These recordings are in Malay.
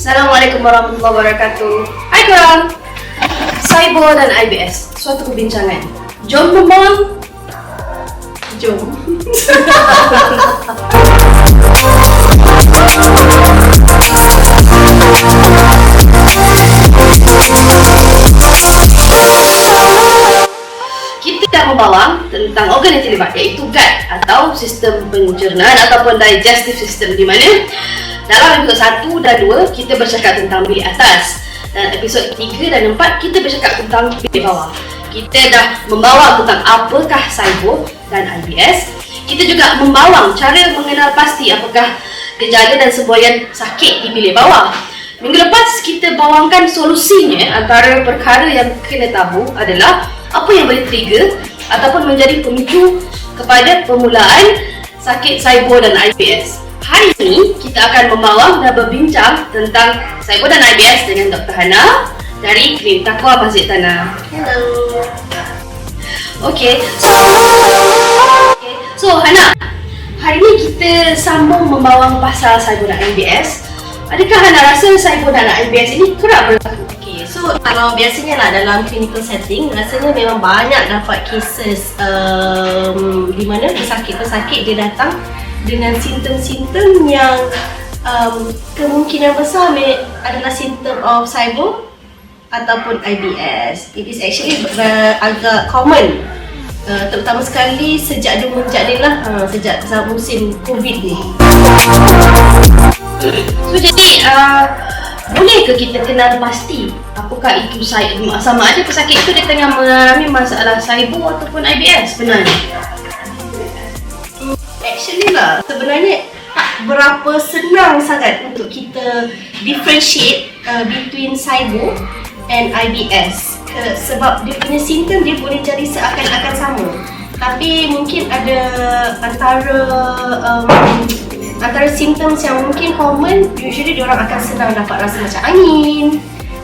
Assalamualaikum warahmatullahi wabarakatuh. Hai korang, Saibo dan IBS, suatu perbincangan. Jom membawa. Jom. Kita dah membawa tentang organ yang terlibat, iaitu gut atau sistem pencernaan ataupun digestive system, di mana dalam episod 1 dan 2 kita bercakap tentang bilik atas, dan episod 3 dan 4 kita bercakap tentang bilik bawah. Kita dah membawa tentang apakah Saibo dan IBS. Kita juga membawa cara mengenal pasti apakah gejala dan semboyan sakit di bilik bawah. Minggu lepas kita bawakan solusinya. Antara perkara yang kena tahu adalah apa yang boleh trigger ataupun menjadi pemicu kepada permulaan sakit Saibo dan IBS. Hari ini kita akan membawa dan berbincang tentang Saibo dan IBS dengan Dr. Hana dari Klinik Taqwa Masjid Tanah. Hello. Okay, so Hana, hari ini kita sambung membawa pasal Saibo dan IBS. Adakah Hana rasa Saibo dan IBS ini kerap berlaku? Okay, so kalau biasanya lah dalam clinical setting, rasanya memang banyak dapat cases di mana pesakit-pesakit dia datang dengan simptom-simptom yang kemungkinan besar adalah simptom of Saibo ataupun IBS. It is actually agak common, terutama sekali sejak semenjak ni lah, sejak musim COVID ni. So jadi boleh ke kita kenal pasti apakah itu sama ada pesakit itu dia tengah mengalami masalah Saibo ataupun IBS sebenarnya? Actually lah, sebenarnya tak berapa senang sangat untuk kita differentiate between Saibo and IBS, sebab dia punya simptom dia boleh jadi seakan-akan sama, tapi mungkin ada antara symptoms yang mungkin common. Usually diorang akan senang dapat rasa macam angin,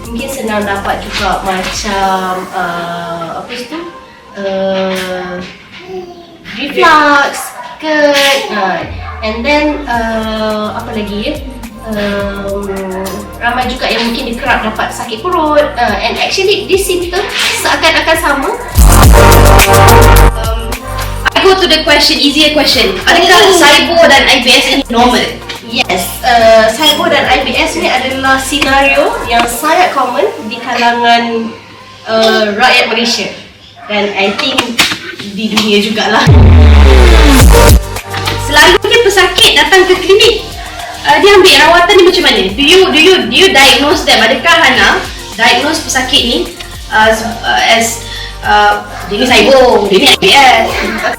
mungkin senang dapat juga macam reflux, and then apa lagi ramai juga yang mungkin dia kerap dapat sakit perut, and actually this symptom seakan-akan sama. I go to the easier question. Adakah Saibo dan IBS ini normal? Yes, Saibo dan IBS ni adalah senario yang sangat common di kalangan rakyat Malaysia, dan I think di dunia jugalah. Selalunya pesakit datang ke klinik, dia ambil rawatan ni macam mana? Do you diagnose them? Adakah Hana diagnose pesakit ni as dia ni Saibo, dia ni IBS?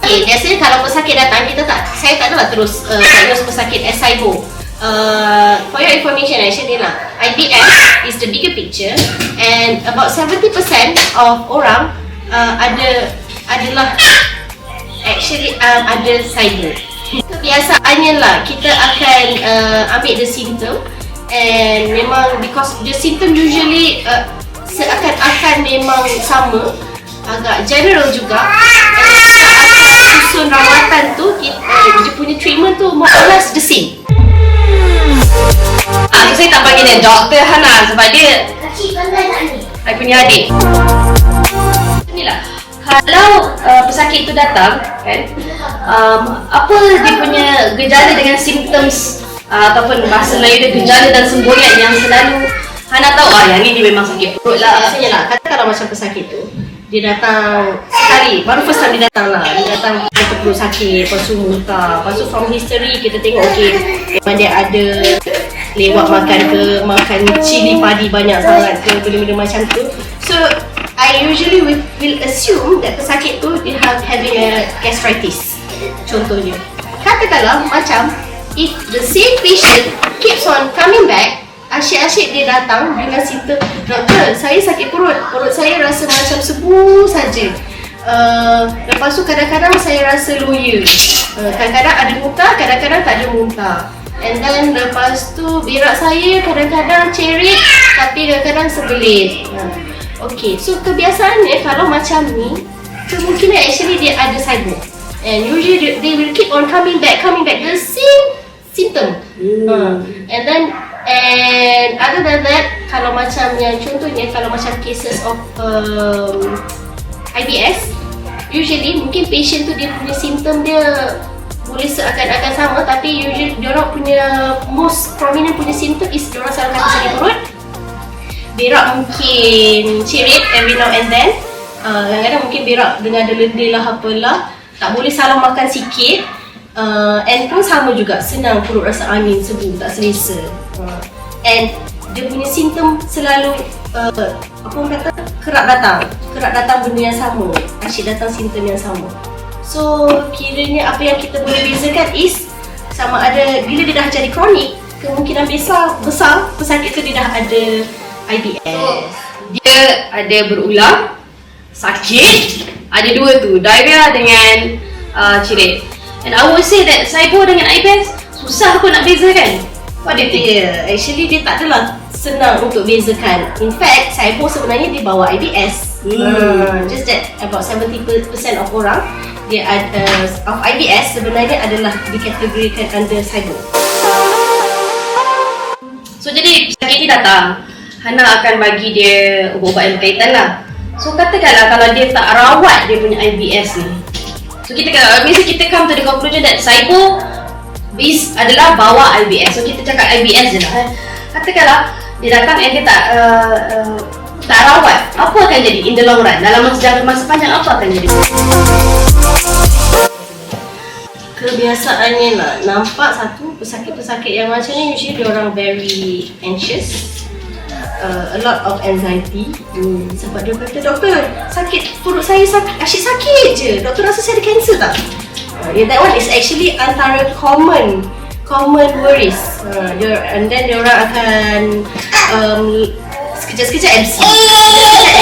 Okay, biasanya kalau pesakit datang, saya tak adalah terus diagnose pesakit as Saibo. For your information, actually lah, IBS is the bigger picture, and about 70% of orang adalah actually ada Saibo. Kebiasaannya lah kita akan ambil the symptom, and memang because the symptom usually seakan-akan memang sama, agak general juga, saat susun rawatan tu dia punya treatment tu more or less the same. Saya tak panggil dia Dr. Hana sebab dia saya punya adik. Inilah, kalau pesakit itu datang kan, apa dia punya gejala dengan symptoms ataupun bahasa Melayu dia gejala dan semboyan yang selalu Hana tahu, yang ni dia memang sakit perut lah. Biasanya lah, katakanlah macam pesakit tu dia datang sekali, baru first time dia datang lah, dia datang perut sakit, lepas tu muntah, lepas tu from history kita tengok okay, memang dia ada lewat makan cili padi banyak sangat ke, benda-benda macam tu. So I usually will assume that pesakit tu dia having a gastritis. Contohnya, katakanlah macam if the same patient keeps on coming back, asyik-asyik dia datang dengan simptom, doktor saya sakit perut saya rasa macam sebu saja. Lepas tu kadang-kadang saya rasa loya, kadang-kadang ada muntah, kadang-kadang tak ada muntah, and then lepas tu berak saya kadang-kadang cerit tapi kadang-kadang sebelit. Okay, so kebiasaannya kalau macam ni, kemungkinan actually dia ada Saibo, and usually they will keep on coming back the same symptom. And then And other than that, kalau macam yang contohnya kalau macam cases of IBS, usually mungkin patient tu dia punya simptom dia boleh seakan-akan sama, tapi usually diorang punya most prominent punya simptom is diorang selalu kata sakit perut, berak mungkin cirit every now and then, kadang-kadang mungkin berak dengan ada lendir lah apalah, tak boleh salah makan sikit, and pun sama juga senang perut rasa angin, sebu, tak selesa, and dia punya simptom selalu apa orang kata kerap datang benda yang sama, asyik datang simptom yang sama. So kiranya apa yang kita boleh bezakan is sama ada bila dia dah jadi kronik, kemungkinan besar pesakit tu dia dah ada IBS. So, dia ada berulang, sakit, ada dua tu, diarrhea dengan cirit. And I would say that SIBO dengan IBS susah pun nak bezakan. What do you think? Yeah, actually dia tak adalah senang untuk bezakan. In fact, SIBO sebenarnya dia bawa IBS. Just that about 70% of orang dia ada of IBS sebenarnya adalah dikategorikan under SIBO. So jadi pesakit ni datang, Hana akan bagi dia ubat-ubat yang berkaitan lah. So katakanlah kalau dia tak rawat dia punya IBS ni, so kita come to the conclusion that SIBO adalah bawa IBS. So kita cakap IBS je lah. Katakanlah dia datang and dia tak rawat, apa akan jadi in the long run? Dalam masa panjang apa akan jadi? Kebiasaannya lah, nampak satu pesakit-pesakit yang macam ni usually dia orang very anxious, a lot of anxiety. Sebab dia kata, doktor sakit perut saya asyik sakit je, doktor rasa saya ada kanser tak? That one is actually antara common worries. And then dia orang akan sekejap-sekejap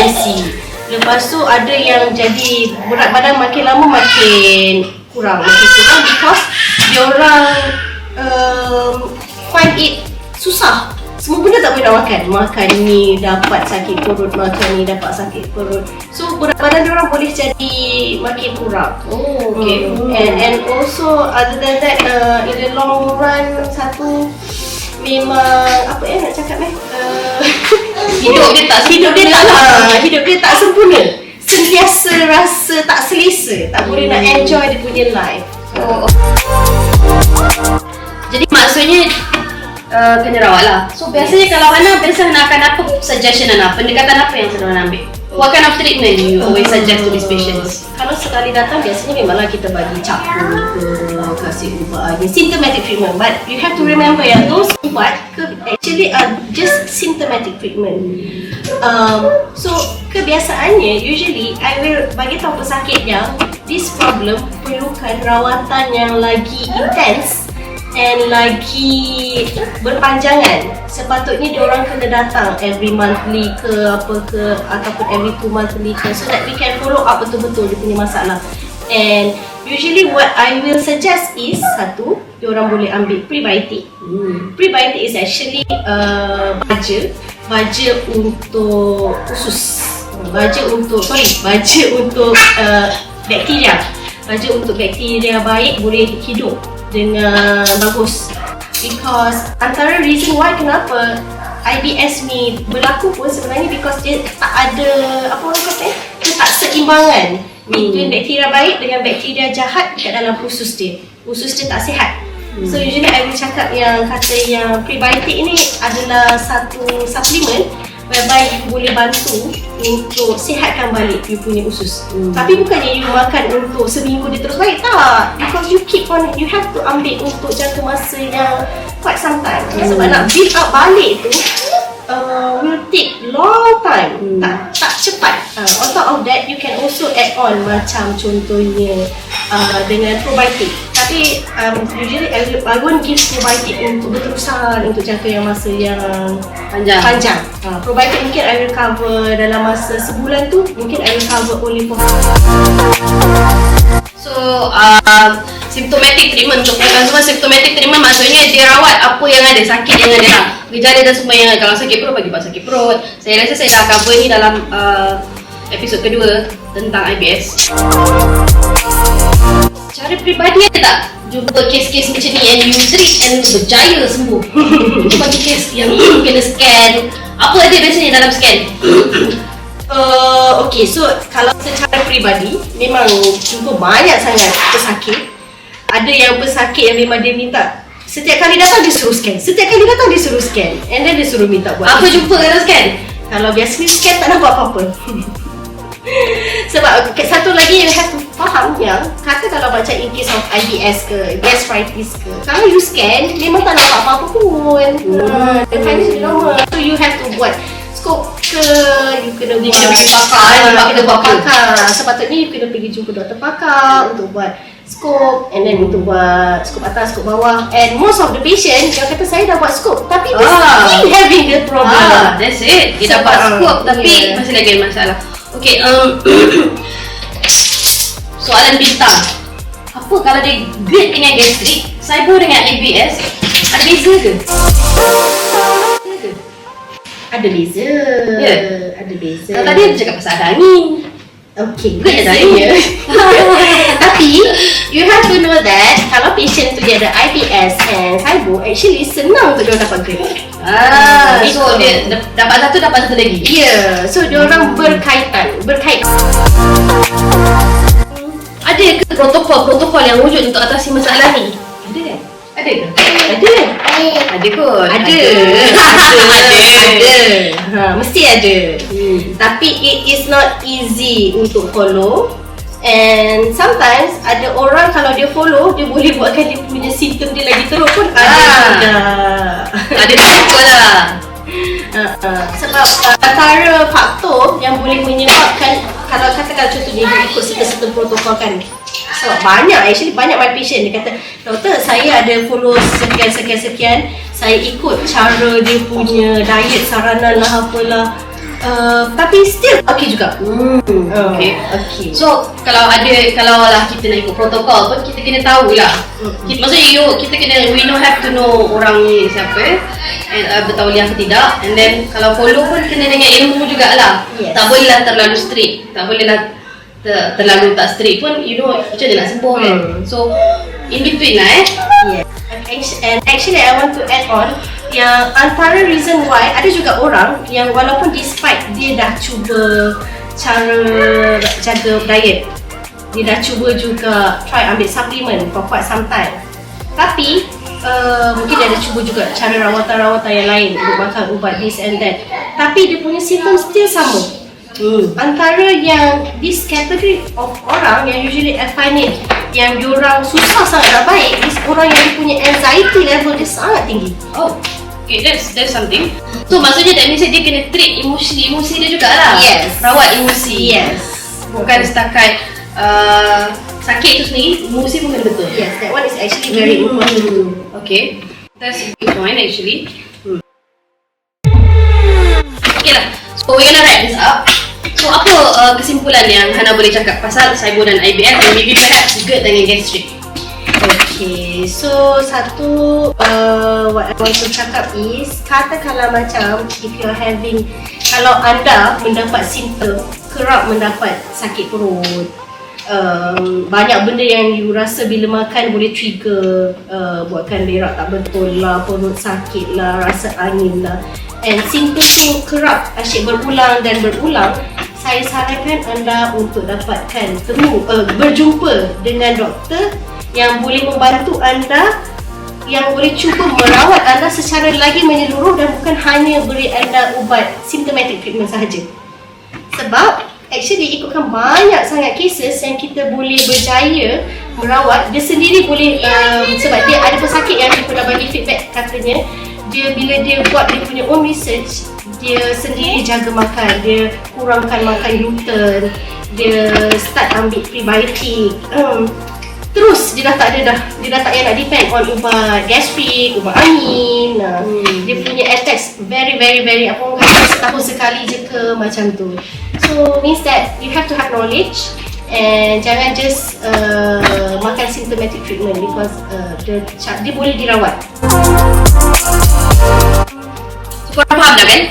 MC. Lepas tu ada yang jadi berat badan makin lama makin kurang because dia orang find it susah. Semua benda tak boleh nak makan ni dapat sakit perut, makan ni dapat sakit perut. So berat badan dia orang boleh jadi makin kurang. Oh, okay. And also other than that, in the long run, satu memang apa nak cakap hidup dia tak sempurna, sentiasa rasa tak selesa, tak boleh nak enjoy dia punya life. Jadi maksudnya kena rawat lah. So biasanya kalau Hana akan apa suggestion Hana? Pendekatan apa yang sedang Hana ambil? What kind of treatment you always suggest to these patients? Kalau sekali datang biasanya memanglah kita bagi capur ke, kasih ubat symptomatic treatment, but you have to remember yang those ubat actually are just symptomatic treatment. So kebiasaannya usually I will bagi tahu pesakit yang this problem perlukan rawatan yang lagi intense and lagi berpanjangan. Sepatutnya diorang kena datang every monthly ke apa ke, ataupun every 2 monthly ke, so that we can follow up betul-betul dia punya masalah. And usually what I will suggest is, satu, diorang boleh ambil prebiotic. Prebiotic is actually baja untuk usus, baja untuk bakteria. Baja untuk bakteria baik boleh hidup dengan bagus. Because antara reason why kenapa IBS ni berlaku pun sebenarnya because dia tak ada apa orang kata ketakseimbangan between bakteria baik dengan bakteria jahat dekat dalam usus dia. Usus dia tak sihat. So usually I will cakap yang kata yang prebiotic ni adalah satu suplemen whereby you boleh bantu untuk sihatkan balik you punya usus. Tapi bukannya you makan untuk seminggu dia terus baik, tak. Because you keep on, you have to ambil untuk jangka masa yang quite some time. Sebab nak build up balik tu will take long time, tak cepat. On top of that, you can also add on macam contohnya dengan probiotic. Tapi usually I won't give probiotic untuk berterusan untuk jangka yang masa yang panjang. Probiotic mungkin I will cover dalam masa sebulan tu, mungkin I will cover only for So symptomatic treatment, untuk semua symptomatic treatment maksudnya dia rawat apa yang ada, sakit yang ada lah, gejala dan semua yang ada. Kalau sakit perut bagi sakit perut. Saya rasa saya dah cover ni dalam episod kedua tentang IBS. Cara peribadi ada tak? jumpa kes-kes macam ni and you treat and berjaya sembuh. Itu bagi kes yang kena scan. Apa ada biasanya dalam scan? Okay, so kalau secara peribadi memang jumpa banyak sangat pesakit. Ada yang pesakit yang memang dia minta setiap kali datang dia suruh scan, setiap kali datang dia suruh scan, and then dia suruh minta buat Apa jumpa dalam scan? Kalau biasanya scan tak nampak apa-apa. Sebab satu lagi you have to faham yang kata kalau macam in case of IBS ke gastritis ke, kalau you scan memang tak nampak apa-apa pun. The findings normal. So you have to buat scope ke, you kena buat pergi pakar, kena buat pakar. Sepatutnya you kena pergi jumpa doktor pakar untuk buat scope, and then untuk buat scope atas, scope bawah. And most of the patient yang kata saya dah buat scope tapi dia still having the problem. That's it. Dia dapat scope tapi masih lagi ada masalah. Okay, soalan bintang. Apa kalau dia GERD dengan gastrik, SIBO dengan IBS, ada beza ke? Ada beza. Ada beza. Kalau tadi dia cakap pasal ada angin. Okay, GERD ada angin. tapi you have to know that kalau patient tu dia ada IBS and SIBO, actually senang untuk dia dapat GERD. So dia dapat satu lagi. Ya, so dia orang berkaitan. Ada ke protokol yang wujud untuk atasi masalah ni? Ada kan? Ada ke? Ada kot. Ada. Mesti ada. Tapi it is not easy untuk follow. And sometimes ada orang kalau dia follow, dia boleh buatkan dia punya simptom dia lagi teruk pun ada juga. Ada betul lah. Sebab antara faktor yang boleh menyebabkan, kalau katakan contohnya dia ikut certain protokol kan, sebab banyak my patient dia kata, doktor saya ada follow sekian, saya ikut cara dia punya diet, saranan lah apalah, tapi still okay juga. Okay. So kalau lah kita nak ikut protokol pun kita kena tahulah. Maksudnya kita kena, we have to know orang ni siapa, bertauliah ke tidak, and then kalau follow pun kena dengan ilmu jugalah. Tak boleh lah terlalu strict, tak boleh lah terlalu tak strict pun, macam mana nak sembuh kan. So in between lah And actually I want to add on yang antara reason why ada juga orang yang walaupun despite dia dah cuba cara jaga diet, dia dah cuba juga try ambil supplement for quite some time, tapi mungkin dia ada cuba juga cara rawatan-rawatan yang lain untuk makan ubat this and that, tapi dia punya simptom still sama. Antara yang this category of orang yang usually I find it yang diorang susah sangat nak baik, this orang yang dia punya anxiety level dia sangat tinggi. Okay, that's something. So maksudnya that means dia kena treat emosi dia jugalah. Yes. Rawat emosi. Yes. Bukan setakat sakit tu sendiri, emosi pun kena betul. Yes, that one is actually very important. Okay, that's a good point actually. Okay lah, so we're gonna wrap this up. So apa kesimpulan yang Hana boleh cakap pasal SIBO dan IBS and maybe perhaps GERD dengan gastrik? Okay, so satu what I want to cakap is, katakanlah macam if you're having, kalau anda mendapat simptom kerap mendapat sakit perut, banyak benda yang you rasa bila makan boleh trigger, buatkan berak tak betul lah, perut sakit lah, rasa angin lah, and simptom tu kerap asyik berulang dan berulang, saya sarankan anda untuk dapatkan berjumpa dengan doktor yang boleh membantu anda, yang boleh cuba merawat anda secara lagi menyeluruh dan bukan hanya beri anda ubat symptomatic treatment sahaja. Sebab actually ikutkan banyak sangat cases yang kita boleh berjaya merawat, dia sendiri boleh, sebab dia ada pesakit yang dia pernah bagi feedback, katanya dia bila dia buat dia punya own research, dia sendiri jaga makan, dia kurangkan makan gluten, dia start ambil prebiotik, terus dia dah tak payah nak depend on ubat gastrik, ubat angin. Dia punya attacks very apa orang kata setahun sekali je ke, macam tu. So means that you have to have knowledge and jangan just makan symptomatic treatment because dia boleh dirawat. So korang faham dah kan?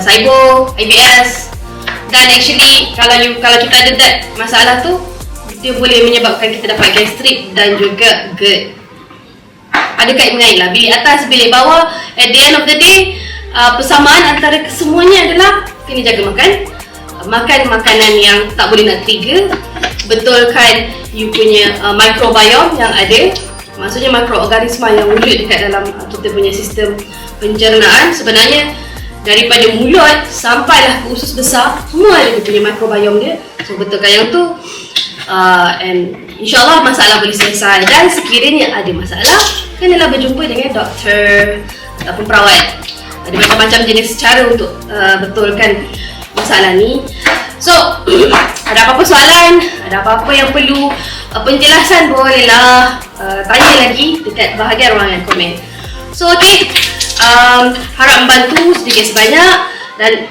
SIBO, IBS, dan actually kalau kita ada that masalah tu, dia boleh menyebabkan kita dapat gastrik dan juga GERD. Ada kait mengait lah, bilik atas, bilik bawah. At the end of the day, persamaan antara kesemuanya adalah kena jaga makan. Makan makanan yang tak boleh nak trigger. Betulkan you punya microbiome yang ada. Maksudnya mikroorganisma yang wujud dekat dalam kita punya sistem pencernaan. Sebenarnya daripada mulut sampailah ke usus besar, semua ada dia punya microbiome dia. So betulkan yang tu, and insyaAllah masalah boleh selesai. Dan sekiranya ada masalah, kenalah berjumpa dengan doktor ataupun perawat. Ada macam-macam jenis cara untuk betulkan masalah ni. So, ada apa-apa soalan, ada apa-apa yang perlu penjelasan, bolehlah tanya lagi dekat bahagian ruangan komen. So, okay, harap membantu sedikit sebanyak dan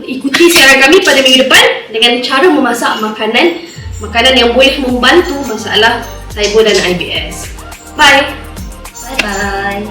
ikuti siaran kami pada minggu depan dengan cara memasak makanan yang boleh membantu masalah SIBO dan IBS. Bye! Bye-bye.